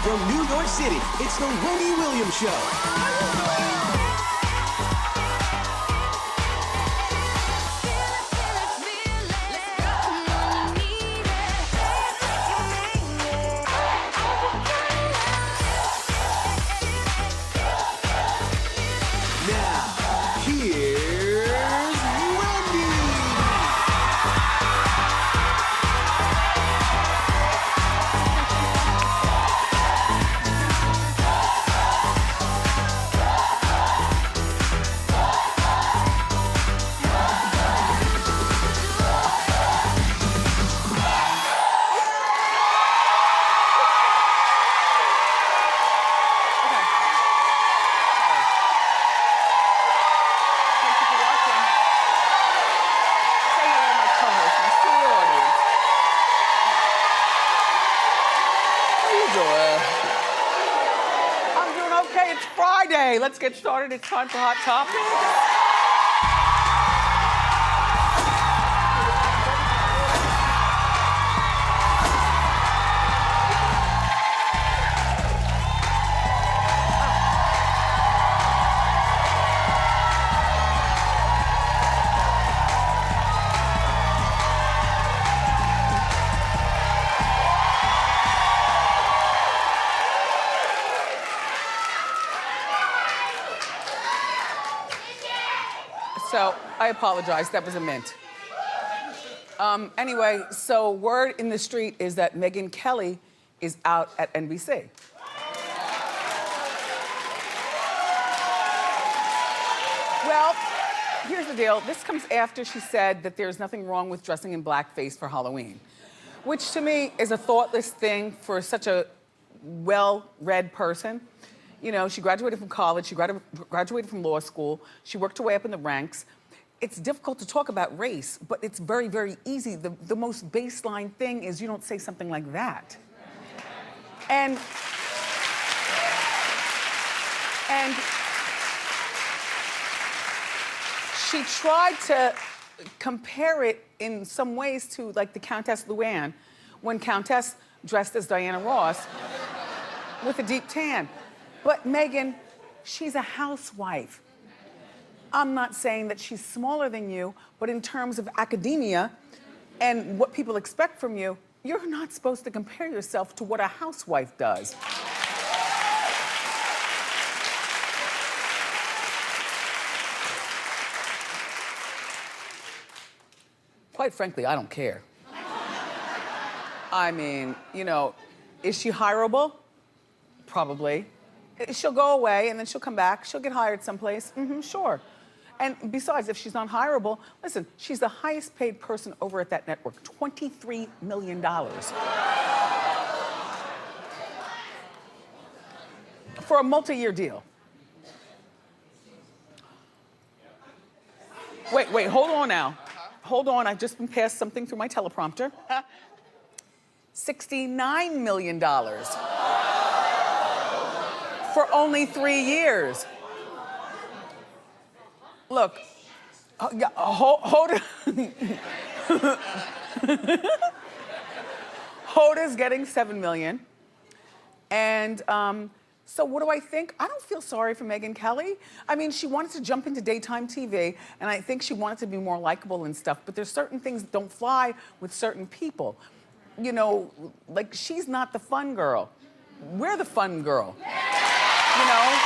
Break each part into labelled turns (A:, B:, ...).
A: From New York City, it's the Wendy Williams Show. Now, here's Wendy.
B: I'm doing okay. It's Friday. Let's get started. It's time for Hot Topics. So, I apologize, that was a mint. Anyway, so word in the street is that Megyn Kelly is out at NBC. Well, here's the deal. This comes after she said that there's nothing wrong with dressing in blackface for Halloween, which to me is a thoughtless thing for such a well-read person. You know, she graduated from college, she graduated from law school, she worked her way up in the ranks. It's difficult to talk about race, but it's very, very easy. The most baseline thing is you don't say something like that. And she tried to compare it in some ways to like the Countess Luann, when Countess dressed as Diana Ross with a deep tan. But Megyn, she's a housewife. I'm not saying that she's smaller than you, but in terms of academia and what people expect from you, you're not supposed to compare yourself to what a housewife does. Quite frankly, I don't care. I mean, you know, is she hireable? Probably. She'll go away and then she'll come back. She'll get hired someplace. Sure. And besides, if she's not hireable, listen, she's the highest paid person over at that network, $23 million. For a multi-year deal. Wait, hold on now. Hold on, I've just been passed something through my teleprompter. $69 million. For only 3 years. Look, hold Hoda's getting $7 million. And so what do I think? I don't feel sorry for Megyn Kelly. I mean, she wanted to jump into daytime TV, and I think she wanted to be more likable and stuff, but there's certain things that don't fly with certain people. You know, like she's not the fun girl. We're the fun girl. You know?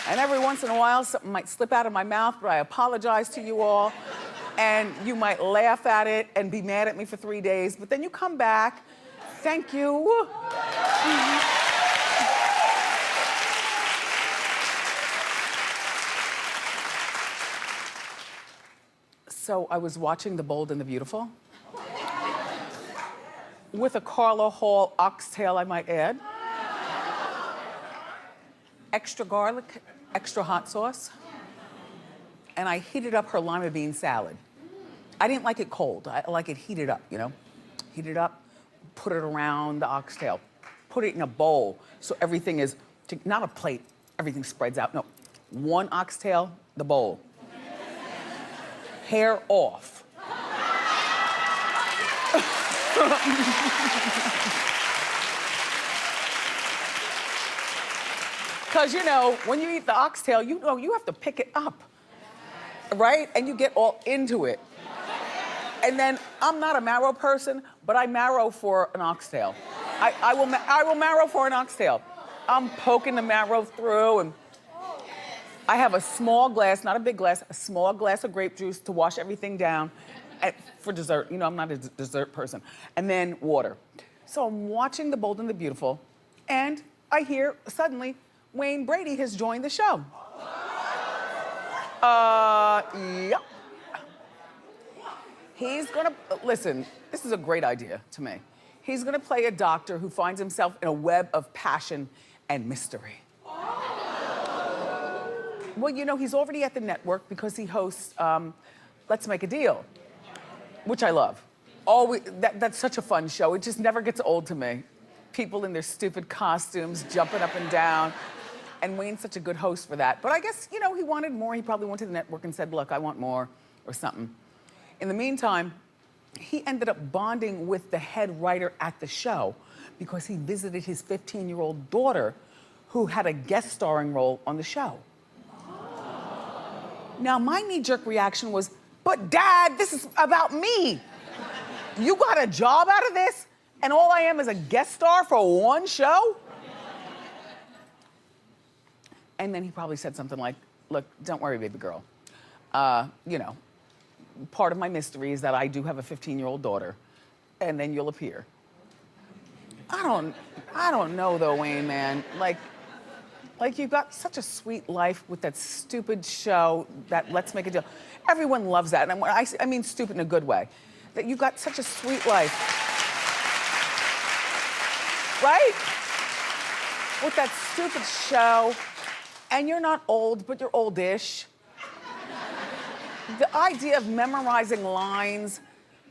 B: And every once in a while, something might slip out of my mouth, but I apologize to you all. And you might laugh at it and be mad at me for 3 days, but then you come back. Thank you. So I was watching The Bold and the Beautiful. With a Carla Hall oxtail, I might add. Extra garlic, extra hot sauce. And I heated up her lima bean salad. I didn't like it cold. I like it heated up, you know? Heat it up, put it around the oxtail. Put it in a bowl so everything is, not a plate, everything spreads out. No, one oxtail, the bowl. Hair off. Because, you know, when you eat the oxtail, you know you have to pick it up, right? And you get all into it. And then, I'm not a marrow person, but I marrow for an oxtail. I will marrow for an oxtail. I'm poking the marrow through, and I have a small glass, not a big glass, a small glass of grape juice to wash everything down for dessert. You know, I'm not a dessert person. And then water. So I'm watching The Bold and the Beautiful, and I hear suddenly Wayne Brady has joined the show. Yep. He's gonna, listen, this is a great idea to me. He's gonna play a doctor who finds himself in a web of passion and mystery. Well, you know, he's already at the network because he hosts Let's Make a Deal, which I love. That's such a fun show. It just never gets old to me. People in their stupid costumes, jumping up and down. And Wayne's such a good host for that. But I guess, you know, he wanted more. He probably went to the network and said, look, I want more, or something. In the meantime, he ended up bonding with the head writer at the show because he visited his 15-year-old daughter who had a guest starring role on the show. Now, my knee-jerk reaction was, but Dad, this is about me. You got a job out of this? And all I am is a guest star for one show? And then he probably said something like, look, don't worry, baby girl. You know, part of my mystery is that I do have a 15-year-old daughter, and then you'll appear. I don't know though, Wayne, man. Like you've got such a sweet life with that stupid show, that Let's Make a Deal. Everyone loves that, and I mean stupid in a good way. That you've got such a sweet life. Right? With that stupid show, and you're not old, but you're oldish. The idea of memorizing lines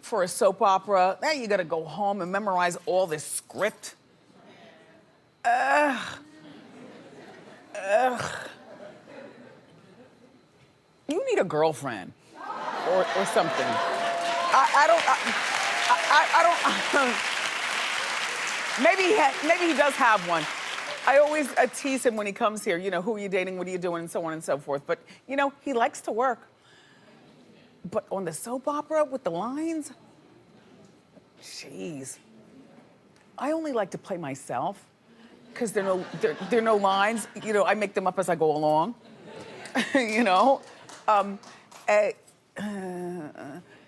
B: for a soap opera, now you gotta go home and memorize all this script. Ugh. You need a girlfriend or something. I don't. Maybe he does have one. I always tease him when he comes here. You know, who are you dating? What are you doing? And so on and so forth. But you know, he likes to work. But on the soap opera with the lines, jeez. I only like to play myself because there are no lines. You know, I make them up as I go along. You know.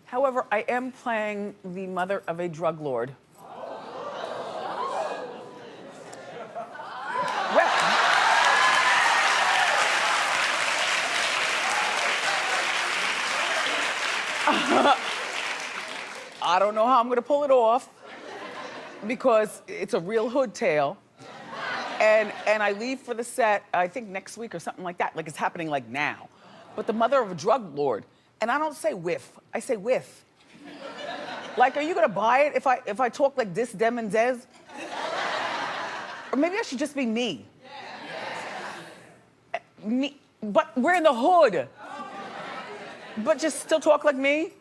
B: However, I am playing the mother of a drug lord. Well, I don't know how I'm gonna pull it off because it's a real hood tale. And I leave for the set, I think next week or something like that. Like it's happening like now. But the mother of a drug lord, and I don't say whiff, I say whiff. Like, are you gonna buy it if I talk like this, dem and des? Or maybe I should just be me. Me, but we're in the hood. But just still talk like me?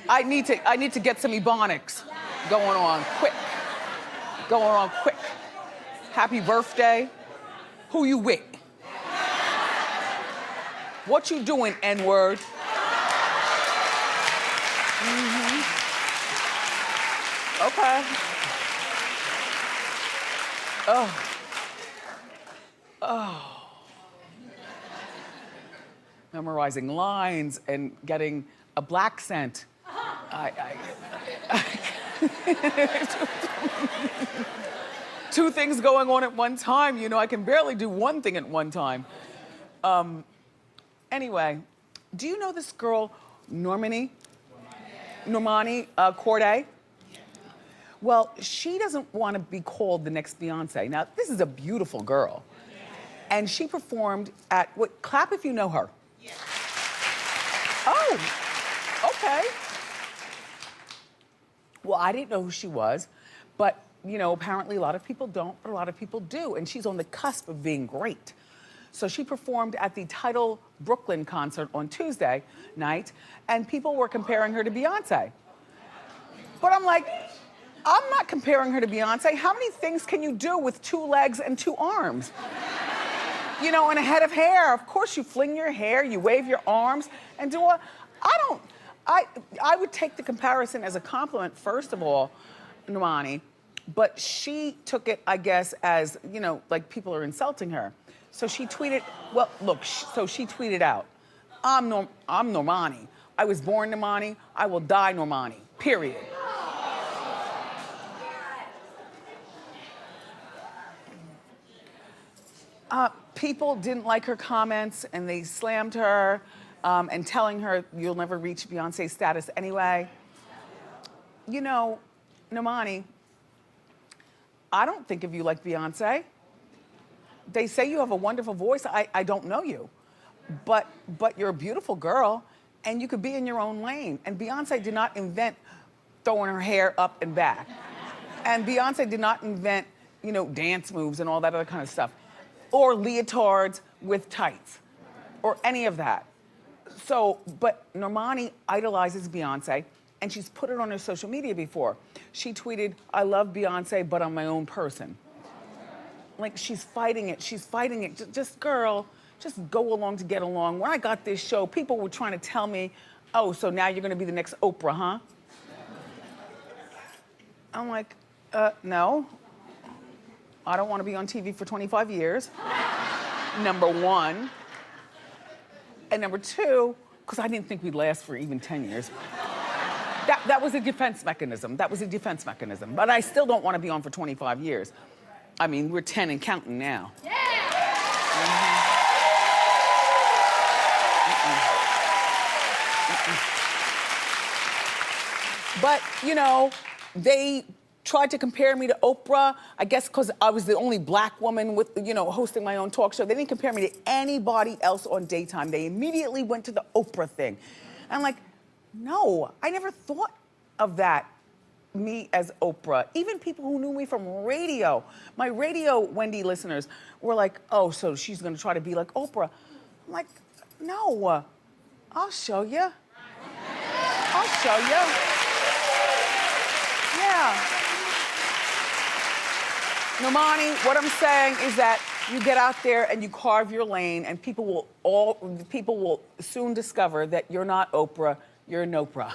B: I need to get some ebonics going on quick. Happy birthday. Who you with? What you doing, N-word? Okay. Oh. Memorizing lines and getting a black scent. Two things going on at one time. You know, I can barely do one thing at one time. Anyway, do you know this girl, Nomani Corday? Well, she doesn't want to be called the next Beyonce. Now, this is a beautiful girl. And she performed at, clap if you know her. Oh, okay. Well, I didn't know who she was, but you know, apparently a lot of people don't, but a lot of people do. And she's on the cusp of being great. So she performed at the Tidal Brooklyn concert on Tuesday night, and people were comparing her to Beyonce. But I'm like, I'm not comparing her to Beyonce. How many things can you do with 2 legs and 2 arms? You know, and a head of hair. Of course, you fling your hair, you wave your arms, and do a. I would take the comparison as a compliment, first of all, Nomani, but she took it, I guess, as, you know, like people are insulting her. So she tweeted, well, look, so she tweeted out, I'm Nomani. I was born Nomani, I will die Nomani, period. People didn't like her comments and they slammed her and telling her you'll never reach Beyonce status anyway. You know, Nomani, I don't think of you like Beyonce. They say you have a wonderful voice. I don't know you, but you're a beautiful girl and you could be in your own lane. And Beyonce did not invent throwing her hair up and back. And Beyonce did not invent, you know, dance moves and all that other kind of stuff. Or leotards with tights, or any of that. So, but Nomani idolizes Beyonce, and she's put it on her social media before. She tweeted, I love Beyonce, but I'm my own person. Like, she's fighting it, Just, girl, just go along to get along. When I got this show, people were trying to tell me, oh, so now you're gonna be the next Oprah, huh? I'm like, no. I don't want to be on TV for 25 years, number one. And number two, because I didn't think we'd last for even 10 years. That was a defense mechanism. But I still don't want to be on for 25 years. I mean, we're 10 and counting now. Yeah! But, you know, they tried to compare me to Oprah, I guess because I was the only black woman with, you know, hosting my own talk show. They didn't compare me to anybody else on daytime. They immediately went to the Oprah thing. And I'm like, no, I never thought of that, me as Oprah. Even people who knew me from radio, my radio Wendy listeners were like, oh, so she's gonna try to be like Oprah. I'm like, no, I'll show you. I'll show you. Yeah. Nomani, what I'm saying is that you get out there and you carve your lane, and people will soon discover that you're not Oprah, you're Nopra.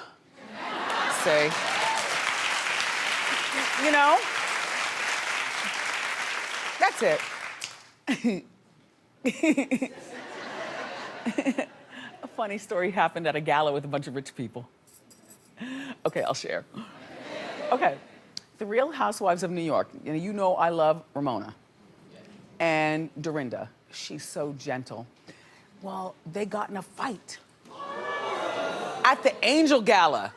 B: Say, you know, that's it. A funny story happened at a gala with a bunch of rich people. Okay, I'll share. Okay. The Real Housewives of New York. You know I love Ramona and Dorinda. She's so gentle. Well, they got in a fight at the Angel Gala.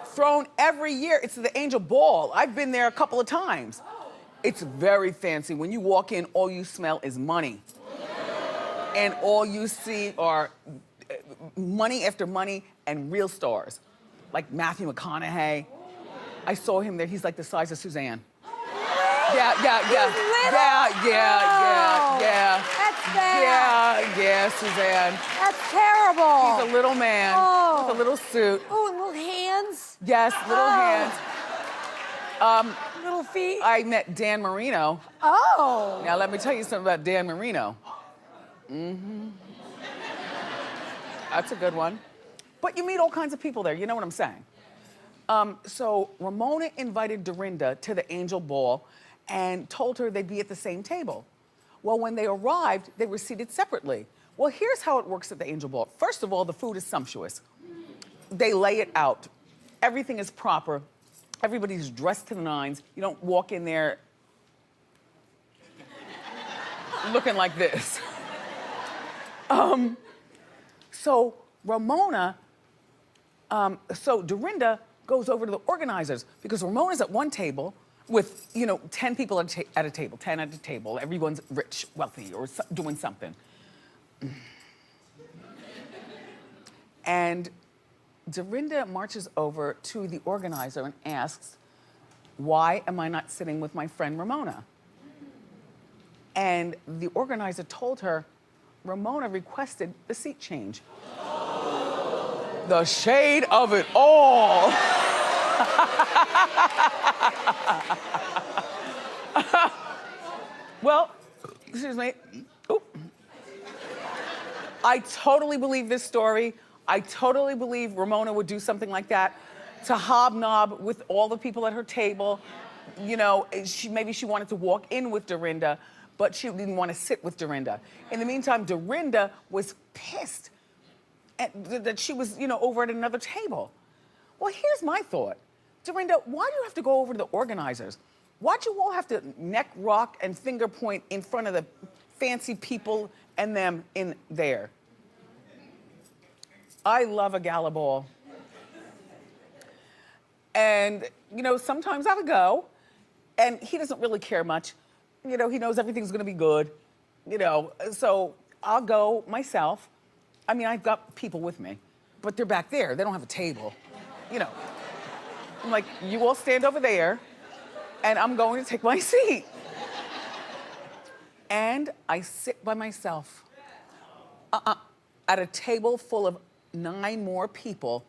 B: Thrown every year. It's the Angel Ball. I've been there a couple of times. It's very fancy. When you walk in, all you smell is money. And all you see are money after money and real stars. Like Matthew McConaughey. I saw him there. He's like the size of Suzanne. Yeah.
C: That's bad.
B: Yeah, Suzanne.
C: That's terrible.
B: He's a little man with a little suit.
C: Oh, and little hands.
B: Yes, little hands.
C: Little feet.
B: I met Dan Marino.
C: Oh.
B: Now let me tell you something about Dan Marino. That's a good one. But you meet all kinds of people there. You know what I'm saying? So Ramona invited Dorinda to the Angel Ball and told her they'd be at the same table. Well, when they arrived, they were seated separately. Well, here's how it works at the Angel Ball. First of all, the food is sumptuous. They lay it out. Everything is proper. Everybody's dressed to the nines. You don't walk in there looking like this. So Dorinda goes over to the organizers because Ramona's at one table with, 10 people at a table, 10 at a table. Everyone's rich, wealthy, or doing something. And Dorinda marches over to the organizer and asks, why am I not sitting with my friend Ramona? And the organizer told her, Ramona requested the seat change. The shade of it all. Well, excuse me. Oop. I totally believe this story. I totally believe Ramona would do something like that to hobnob with all the people at her table. You know, maybe she wanted to walk in with Dorinda, but she didn't want to sit with Dorinda. In the meantime, Dorinda was pissed that she was, you know, over at another table. Well, here's my thought. Dorinda, why do you have to go over to the organizers? Why'd you all have to neck rock and finger point in front of the fancy people and them in there? I love a gala ball. And, you know, sometimes I would go, and he doesn't really care much. You know, he knows everything's gonna be good, you know, so I'll go myself. I mean, I've got people with me, but they're back there. They don't have a table, you know. I'm like, you all stand over there, and I'm going to take my seat. And I sit by myself at a table full of 9 more people,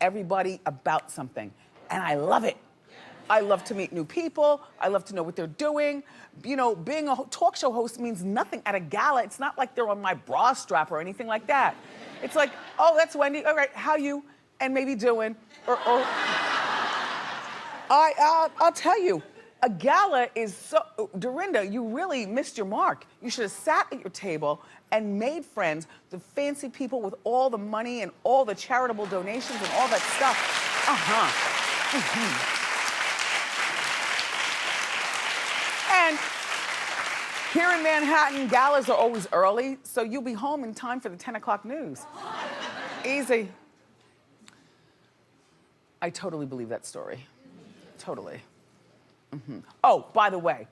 B: everybody about something. And I love it. I love to meet new people. I love to know what they're doing. You know, being a talk show host means nothing at a gala. It's not like they're on my bra strap or anything like that. It's like, oh, that's Wendy. All right, how you? And maybe doing. I'll tell you, a gala is so, Dorinda, you really missed your mark. You should have sat at your table and made friends, the fancy people with all the money and all the charitable donations and all that stuff. And here in Manhattan, galas are always early, so you'll be home in time for the 10 o'clock news. Easy. I totally believe that story. Totally. Oh, by the way,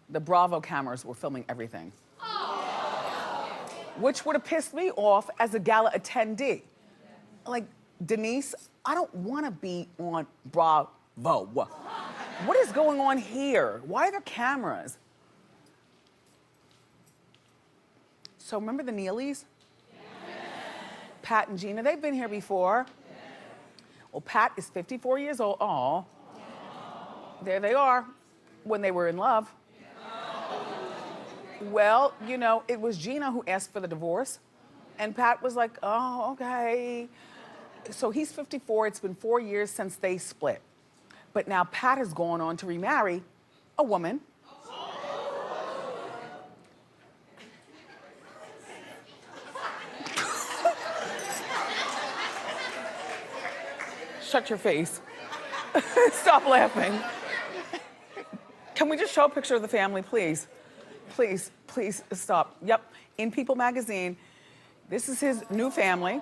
B: the Bravo cameras were filming everything. Which would have pissed me off as a gala attendee. Like, Denise, I don't want to be on Bravo. What is going on here? Why are there cameras? So remember the Neelys? Pat and Gina, they've been here before. Well, Pat is 54 years old. Aw. There they are, when they were in love. Well, you know, it was Gina who asked for the divorce, and Pat was like, oh, okay. So he's 54, it's been 4 years since they split. But now Pat has gone on to remarry a woman. Shut your face. Stop laughing. Can we just show a picture of the family, please? Please, please stop. Yep, in People magazine, this is his new family.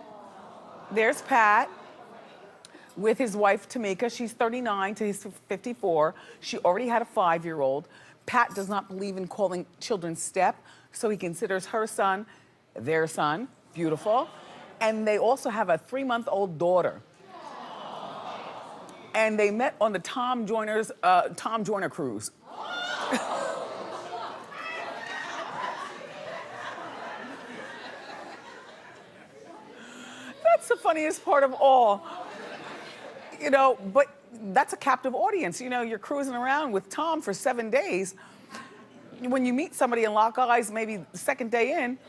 B: There's Pat with his wife, Tamika. She's 39 to his 54. She already had a 5-year-old. Pat does not believe in calling children step, so he considers her son their son. Beautiful. And they also have a 3-month-old daughter. And they met on the Tom Joyner cruise. That's the funniest part of all. You know, but that's a captive audience. You know, you're cruising around with Tom for 7 days. When you meet somebody and lock eyes, maybe the second day in,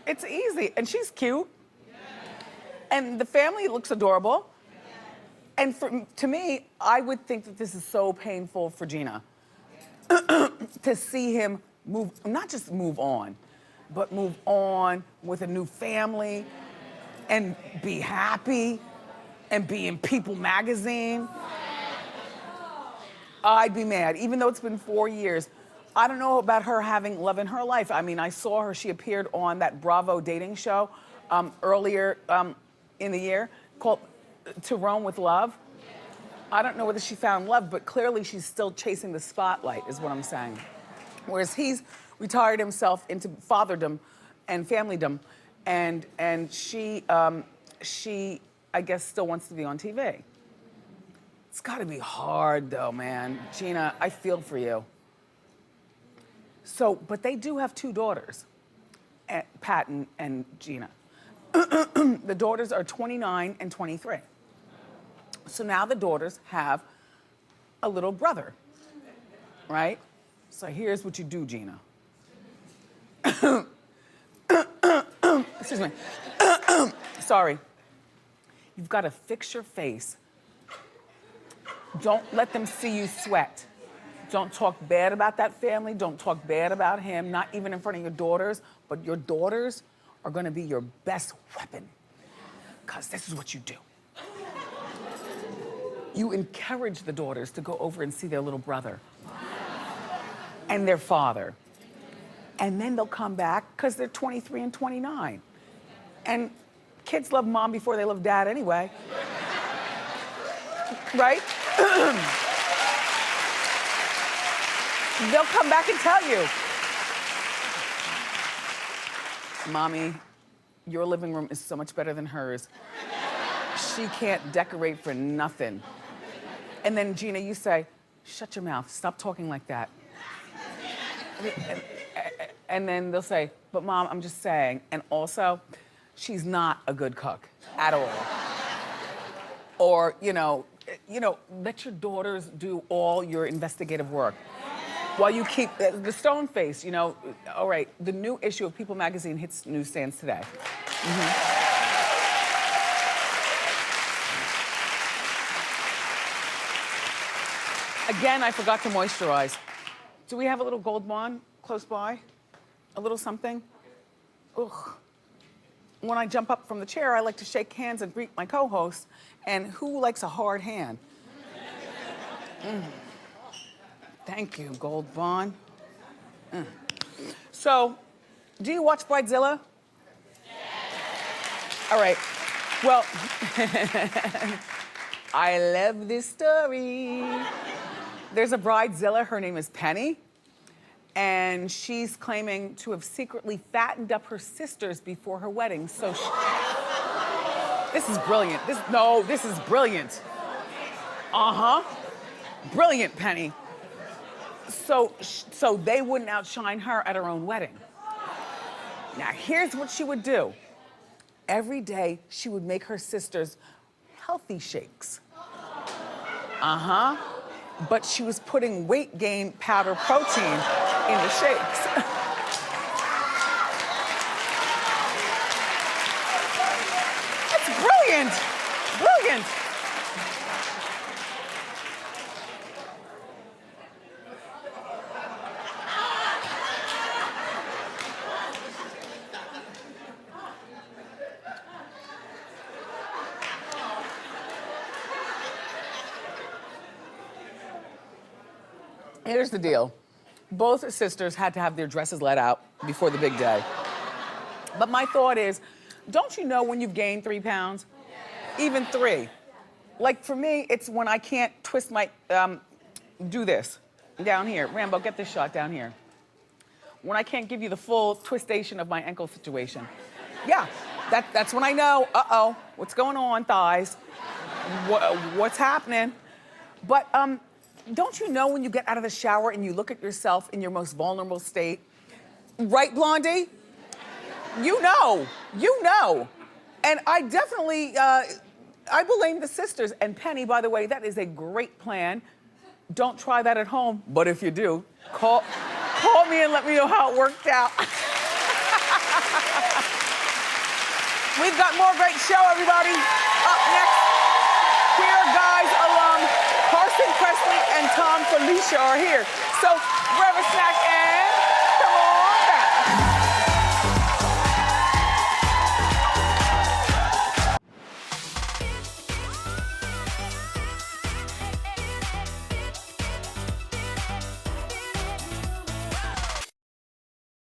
B: it's easy. And she's cute. And the family looks adorable. And to me, I would think that this is so painful for Gina. To see him move, not just move on, but move on with a new family and be happy and be in People magazine. I'd be mad, even though it's been 4 years. I don't know about her having love in her life. I mean, I saw her, she appeared on that Bravo dating show earlier in the year called To Rome with Love. I don't know whether she found love, but clearly she's still chasing the spotlight, is what I'm saying. Whereas he's retired himself into fatherdom and familydom, and she, I guess, still wants to be on TV. It's gotta be hard though, man. Gina, I feel for you. So, but they do have 2 daughters, Pat and Gina. The daughters are 29 and 23. So now the daughters have a little brother, right? So here's what you do, Gina. Excuse me. Sorry. You've got to fix your face. Don't let them see you sweat. Don't talk bad about that family. Don't talk bad about him, not even in front of your daughters. But your daughters are going to be your best weapon. Because this is what you do. You encourage the daughters to go over and see their little brother and their father. And then they'll come back because they're 23 and 29. And kids love mom before they love dad anyway. Right? They'll come back and tell you, Mommy, your living room is so much better than hers. She can't decorate for nothing. And then, Gina, you say, shut your mouth, stop talking like that. And then they'll say, but Mom, I'm just saying. And also, she's not a good cook at all. Or, let your daughters do all your investigative work. While you keep the stone face, all right, the new issue of People magazine hits newsstands today. Again, I forgot to moisturize. Do we have a little Gold Bond close by? A little something? Ugh. When I jump up from the chair, I like to shake hands and greet my co-host. And who likes a hard hand? Thank you, Gold Bond. So, do you watch Bridezilla? All right. Well, I love this story. There's a Bridezilla, her name is Penny, and she's claiming to have secretly fattened up her sisters before her wedding. So this is brilliant. This is brilliant. Brilliant, Penny. So they wouldn't outshine her at her own wedding. Now, here's what she would do. Every day, she would make her sisters healthy shakes. But she was putting weight gain powder protein in the shakes. That's brilliant. Brilliant. Here's the deal. Both sisters had to have their dresses let out before the big day. But my thought is, don't you know when you've gained 3 pounds? Even 3. Like for me, it's when I can't twist my, do this down here. Rambo, get this shot down here. When I can't give you the full twistation of my ankle situation. Yeah, that's when I know, uh-oh, what's going on, thighs? What's happening? But, don't you know when you get out of the shower and you look at yourself in your most vulnerable state? Right, Blondie? You know. And I definitely, I blame the sisters. And Penny, by the way, that is a great plan. Don't try that at home, but if you do, call me and let me know how it worked out. We've got more great show, everybody. Up next, Queer Guys alum Carson Presley and Tom Felicia are here. So grab a snack and